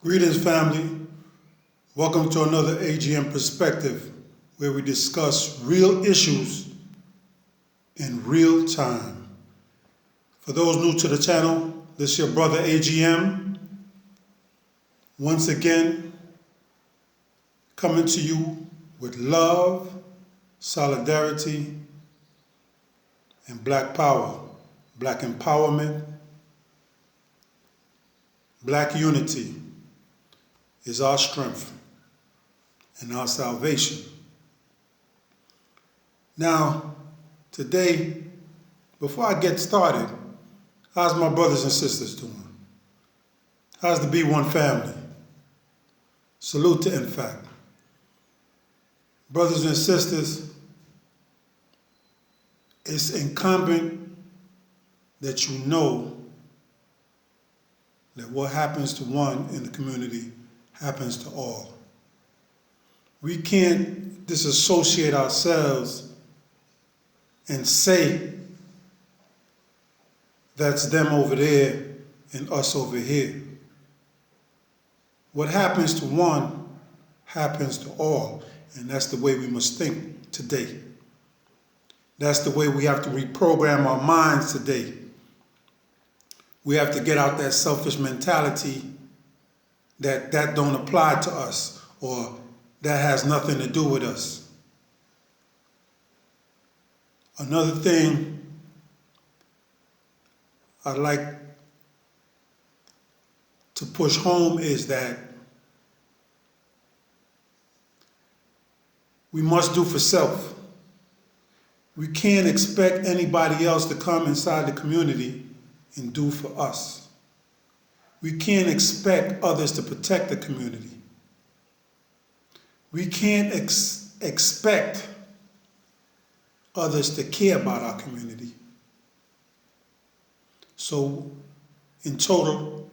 Greetings, family. Welcome to another AGM Perspective, where we discuss real issues in real time. For those new to the channel, this is your brother AGM. Once again, coming to you with love, solidarity, and Black power, Black empowerment, Black unity is our strength and our salvation. Now, today, before I get started, how's my brothers and sisters doing? How's the B1 family? Salute to in fact. Brothers and sisters, it's incumbent that you know that what happens to one in the community happens to all. We can't disassociate ourselves and say that's them over there and us over here. What happens to one happens to all, and that's the way we must think today. That's the way we have to reprogram our minds today. We have to get out that selfish mentality that don't apply to us or that has nothing to do with us. Another thing I'd like to push home is that we must do for self. We can't expect anybody else to come inside the community and do for us. We can't expect others to protect the community. We can't expect others to care about our community. So, in total,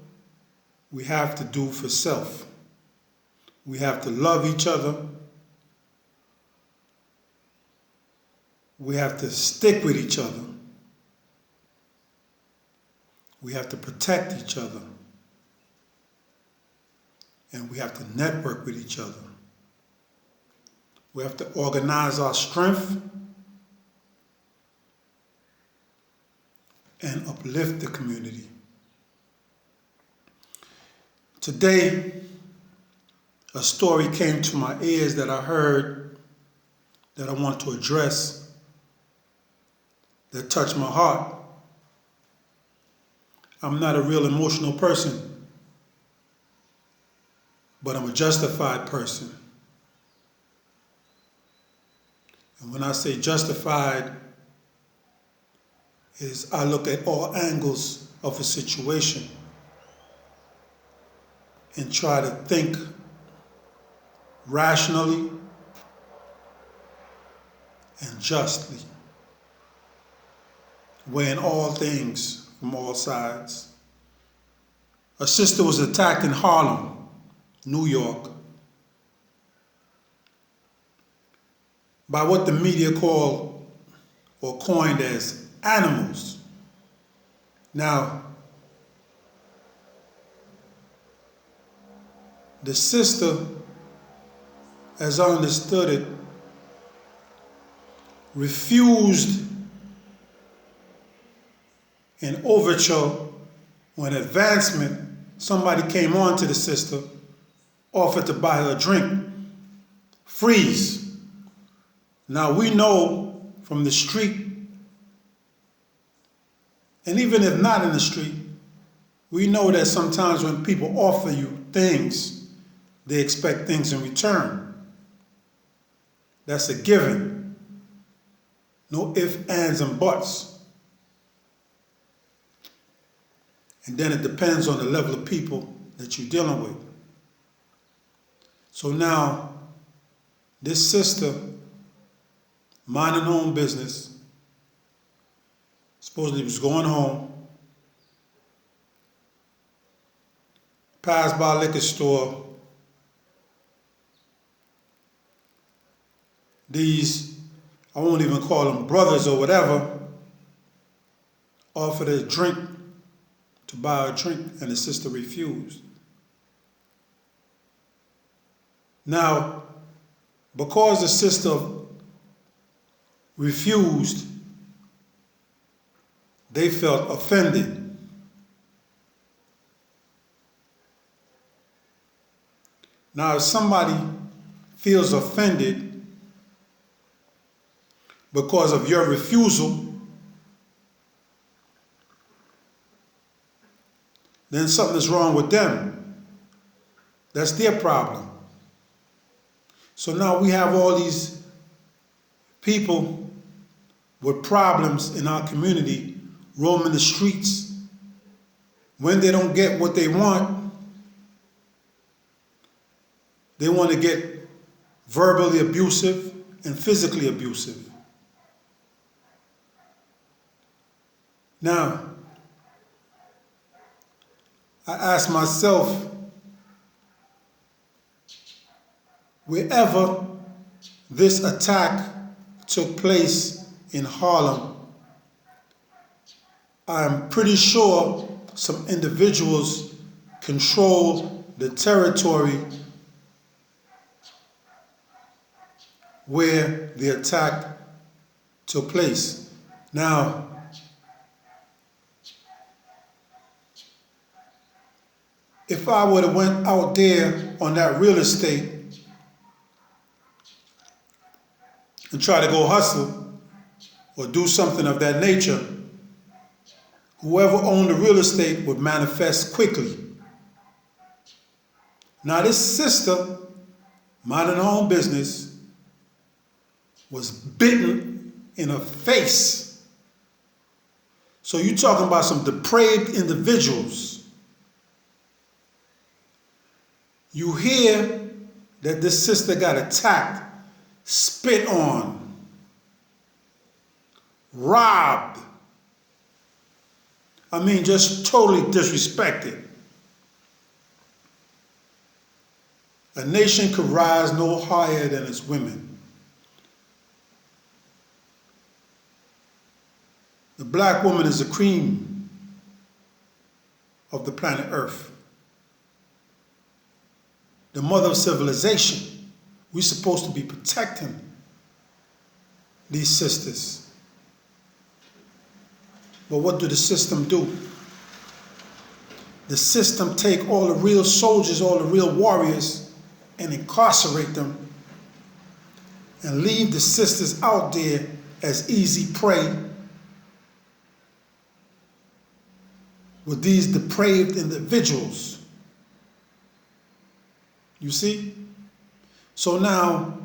we have to do for self. We have to love each other. We have to stick with each other. We have to protect each other. And we have to network with each other. We have to organize our strength and uplift the community. Today, a story came to my ears that I heard that I want to address, that touched my heart. I'm not a real emotional person, but I'm a justified person. And when I say justified, is I look at all angles of a situation and try to think rationally and justly, weighing all things from all sides. A sister was attacked in Harlem, New York, by what the media call or coined as animals. Now, the sister, as I understood it, refused an overture or an advancement. Somebody came on to the sister, offered to buy her a drink. Freeze. Now we know from the street, and even if not in the street, we know that sometimes when people offer you things, they expect things in return. That's a given. No ifs, ands, and buts. And then it depends on the level of people that you're dealing with. So now, this sister, minding her own business, supposedly was going home, passed by a liquor store. These, I won't even call them brothers or whatever, offered a drink, to buy a drink, and the sister refused. Now, because the sister refused, they felt offended. Now, if somebody feels offended because of your refusal, then something is wrong with them. That's their problem. So now we have all these people with problems in our community roaming the streets. When they don't get what they want to get verbally abusive and physically abusive. Now, I ask myself, wherever this attack took place in Harlem, I'm pretty sure some individuals control the territory where the attack took place. Now, if I would have went out there on that real estate and try to go hustle or do something of that nature, whoever owned the real estate would manifest quickly. Now this sister, minding her own business, was bitten in her face. So you're talking about some depraved individuals. You hear that this sister got attacked, spit on, robbed. I mean, just totally disrespected. A nation could rise no higher than its women. The black woman is the cream of the planet Earth. The mother of civilization. We're supposed to be protecting these sisters. But what do the system do? The system take all the real soldiers, all the real warriors, and incarcerate them and leave the sisters out there as easy prey with these depraved individuals. You see? So now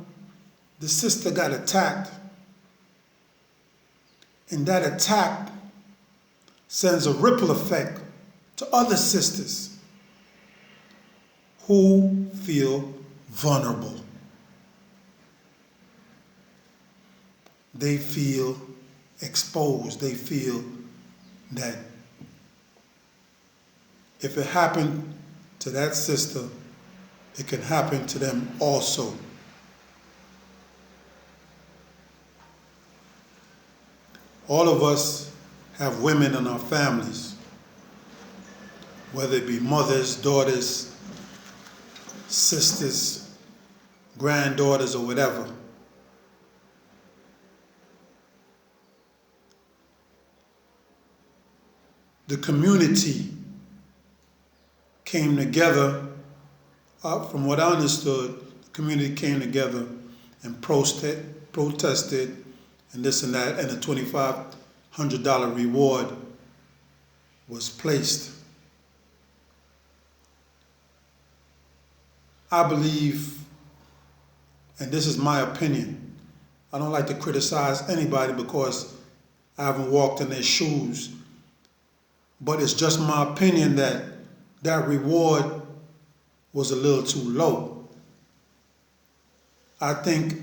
the sister got attacked, and that attack sends a ripple effect to other sisters who feel vulnerable. They feel exposed. They feel that if it happened to that sister, it can happen to them also. All of us have women in our families, whether it be mothers, daughters, sisters, granddaughters, or whatever. The community came together, from what I understood, the community came together and protested and this and that, and a $2,500 reward was placed. I believe, and this is my opinion, I don't like to criticize anybody because I haven't walked in their shoes, but it's just my opinion that that reward was a little too low. I think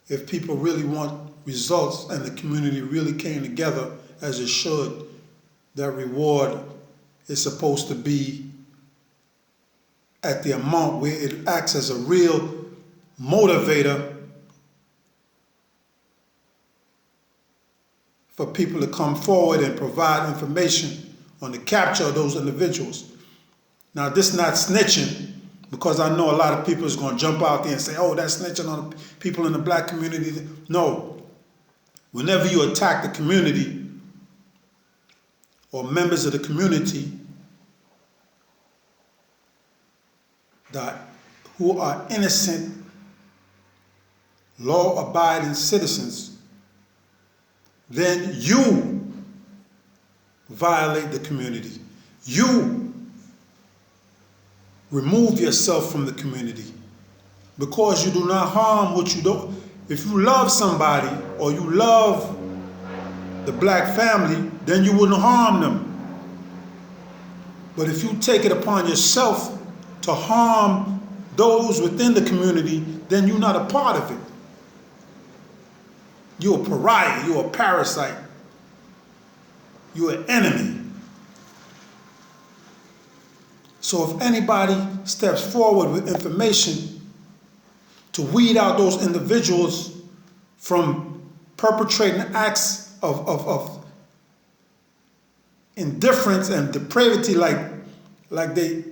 if people really want results and the community really came together as it should, that reward is supposed to be at the amount where it acts as a real motivator for people to come forward and provide information on the capture of those individuals. Now, this is not snitching, because I know a lot of people is going to jump out there and say, oh, that's snitching on the people in the black community. No. Whenever you attack the community or members of the community who are innocent, law-abiding citizens, then you violate the community. You remove yourself from the community because you do not harm what you don't. If you love somebody or you love the black family, then you wouldn't harm them. But if you take it upon yourself to harm those within the community, then you're not a part of it. You're a pariah, you're a parasite, you're an enemy. So if anybody steps forward with information to weed out those individuals from perpetrating acts of indifference and depravity like they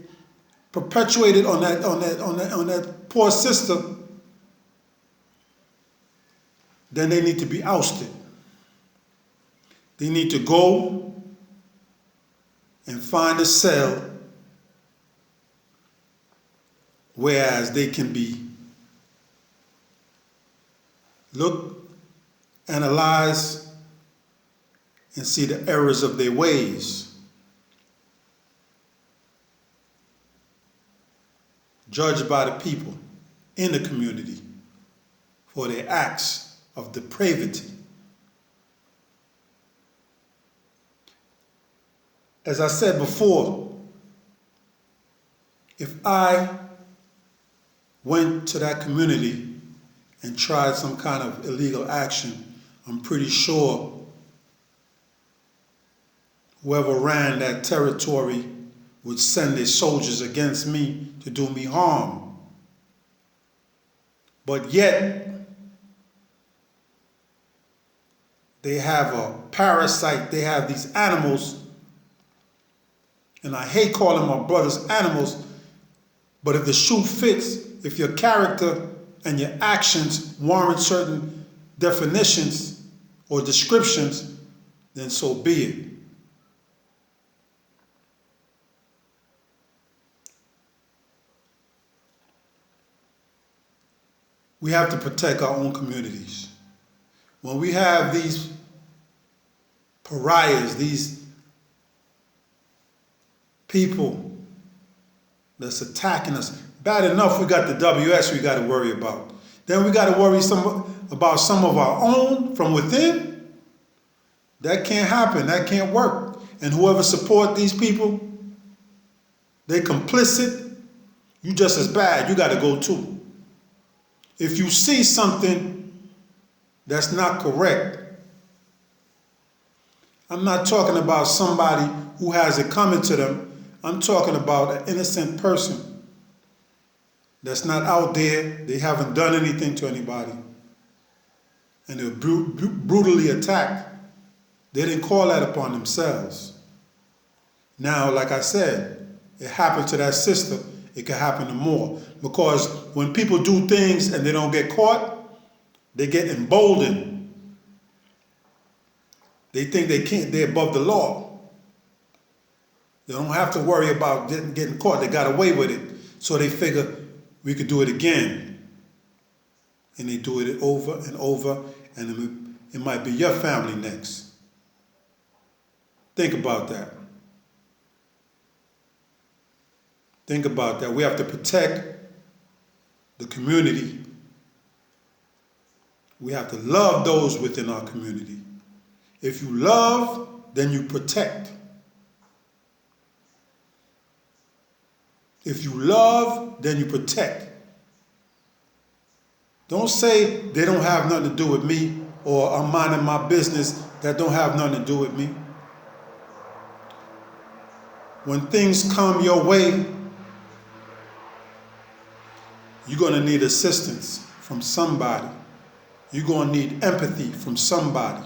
perpetuated on that poor sister, then they need to be ousted. They need to go and find a cell whereas they can be look, analyze, and see the errors of their ways. Judged by the people in the community for their acts of depravity. As I said before, if I went to that community and tried some kind of illegal action, I'm pretty sure whoever ran that territory would send their soldiers against me to do me harm. But yet, they have a parasite, they have these animals, and I hate calling my brothers animals, but if the shoe fits, if your character and your actions warrant certain definitions or descriptions, then so be it. We have to protect our own communities. When we have these pariahs, these people that's attacking us, bad enough we got the WS we got to worry about. Then we got to worry about some of our own from within. That can't happen. That can't work. And whoever support these people, they complicit. You just as bad. You got to go too. If you see something that's not correct, I'm not talking about somebody who has it coming to them. I'm talking about an innocent person that's not out there. They haven't done anything to anybody. And they're brutally attacked. They didn't call that upon themselves. Now, like I said, it happened to that sister. It could happen to more. Because when people do things and they don't get caught, they get emboldened. They think they're above the law. They don't have to worry about getting caught. They got away with it. So they figure we could do it again. And they do it over and over, and it might be your family next. Think about that. Think about that. We have to protect the community. We have to love those within our community. If you love, then you protect. If you love, then you protect. Don't say they don't have nothing to do with me, or I'm minding my business that don't have nothing to do with me. When things come your way, you're going to need assistance from somebody. You're going to need empathy from somebody.